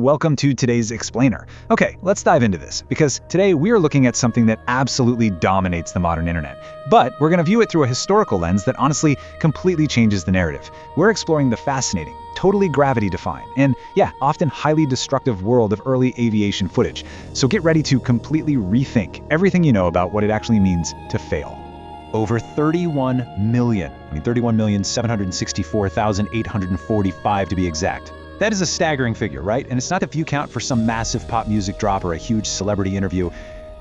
welcome to today's explainer. Okay, let's dive into this, because today we are looking at something that absolutely dominates the modern internet. But we're going to view it through a historical lens that honestly completely changes the narrative. We're exploring the fascinating, totally gravity-defying, and yeah, often highly destructive world of early aviation footage. So get ready to completely rethink everything you know about what it actually means to fail. Over 31,764,845 to be exact. That is a staggering figure, right? And it's not the view count for some massive pop music drop or a huge celebrity interview.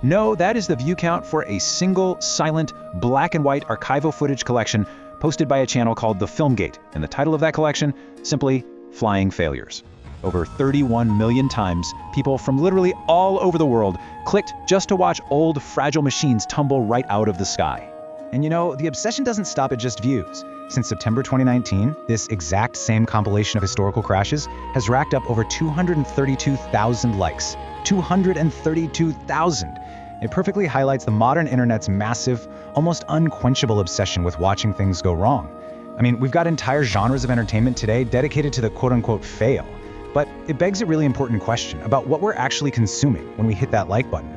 No, that is the view count for a single, silent, black and white archival footage collection posted by a channel called The Filmgate. And the title of that collection, simply Flying Failures. Over 31 million times, people from literally all over the world clicked just to watch old, fragile machines tumble right out of the sky. And you know, the obsession doesn't stop at just views. Since September 2019, this exact same compilation of historical crashes has racked up over 232,000 likes. 232,000! It perfectly highlights the modern internet's massive, almost unquenchable obsession with watching things go wrong. I mean, we've got entire genres of entertainment today dedicated to the quote-unquote fail. But it begs a really important question about what we're actually consuming when we hit that like button.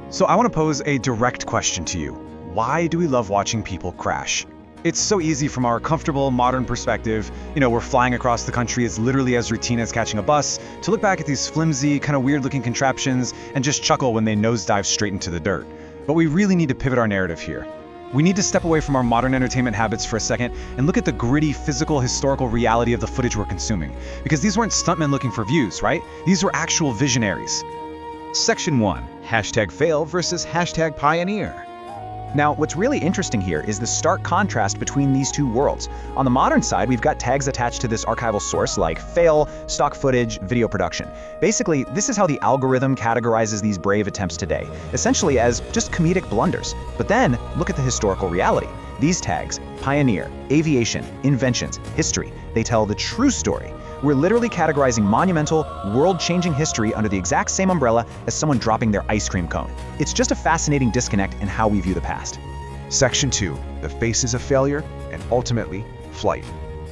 So I want to pose a direct question to you. Why do we love watching people crash? It's so easy from our comfortable modern perspective, we're flying across the country, it's literally as routine as catching a bus, to look back at these flimsy, kind of weird looking contraptions and just chuckle when they nosedive straight into the dirt. But we really need to pivot our narrative here. We need to step away from our modern entertainment habits for a second and look at the gritty, physical, historical reality of the footage we're consuming. Because these weren't stuntmen looking for views, right? These were actual visionaries. Section 1. #fail versus #pioneer. Now, what's really interesting here is the stark contrast between these two worlds. On the modern side, we've got tags attached to this archival source like fail, stock footage, video production. Basically, this is how the algorithm categorizes these brave attempts today, essentially as just comedic blunders. But then, look at the historical reality. These tags, pioneer, aviation, inventions, history, they tell the true story. We're literally categorizing monumental, world-changing history under the exact same umbrella as someone dropping their ice cream cone. It's just a fascinating disconnect in how we view the past. Section 2. The faces of failure and ultimately flight.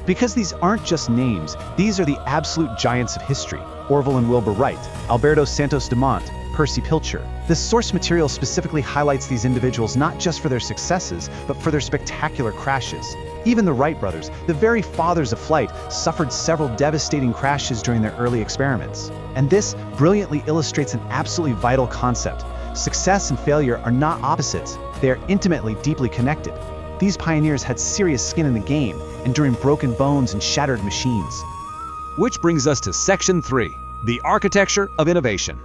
Because these aren't just names, these are the absolute giants of history. Orville and Wilbur Wright, Alberto Santos Dumont, Percy Pilcher. This source material specifically highlights these individuals not just for their successes, but for their spectacular crashes. Even the Wright brothers, the very fathers of flight, suffered several devastating crashes during their early experiments. And this brilliantly illustrates an absolutely vital concept. Success and failure are not opposites. They are intimately, deeply connected. These pioneers had serious skin in the game, enduring broken bones and shattered machines. Which brings us to Section 3, the architecture of innovation.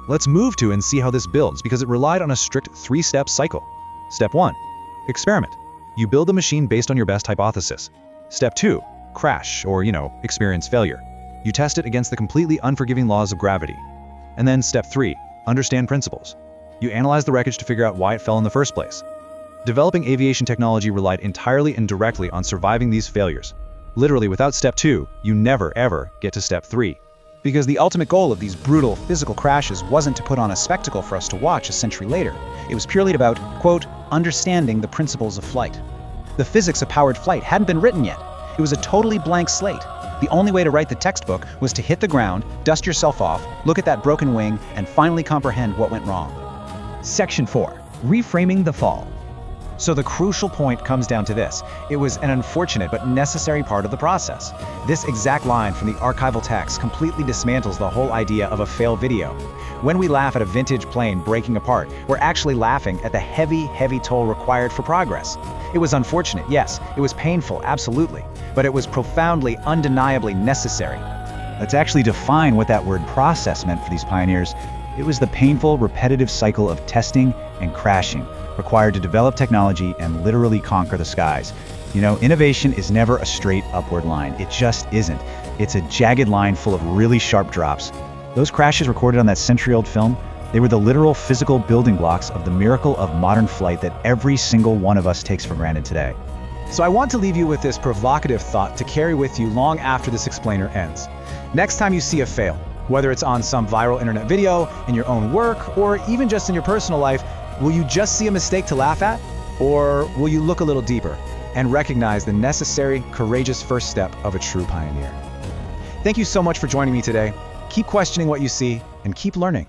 Let's move to and see how this builds, because it relied on a strict 3-step cycle. Step 1. Experiment. You build the machine based on your best hypothesis. Step 2. Crash, or, experience failure. You test it against the completely unforgiving laws of gravity. And then Step 3. Understand principles. You analyze the wreckage to figure out why it fell in the first place. Developing aviation technology relied entirely and directly on surviving these failures. Literally, without Step 2, you never, ever get to Step 3. Because the ultimate goal of these brutal, physical crashes wasn't to put on a spectacle for us to watch a century later. It was purely about, quote, understanding the principles of flight. The physics of powered flight hadn't been written yet. It was a totally blank slate. The only way to write the textbook was to hit the ground, dust yourself off, look at that broken wing, and finally comprehend what went wrong. Section 4. Reframing the fall. So the crucial point comes down to this. It was an unfortunate but necessary part of the process. This exact line from the archival text completely dismantles the whole idea of a fail video. When we laugh at a vintage plane breaking apart, we're actually laughing at the heavy, heavy toll required for progress. It was unfortunate, yes. It was painful, absolutely. But it was profoundly, undeniably necessary. Let's actually define what that word process meant for these pioneers. It was the painful, repetitive cycle of testing and crashing required to develop technology and literally conquer the skies. Innovation is never a straight upward line. It just isn't. It's a jagged line full of really sharp drops. Those crashes recorded on that century-old film, they were the literal physical building blocks of the miracle of modern flight that every single one of us takes for granted today. So I want to leave you with this provocative thought to carry with you long after this explainer ends. Next time you see a fail, whether it's on some viral internet video, in your own work, or even just in your personal life, will you just see a mistake to laugh at? Or will you look a little deeper and recognize the necessary, courageous first step of a true pioneer? Thank you so much for joining me today. Keep questioning what you see and keep learning.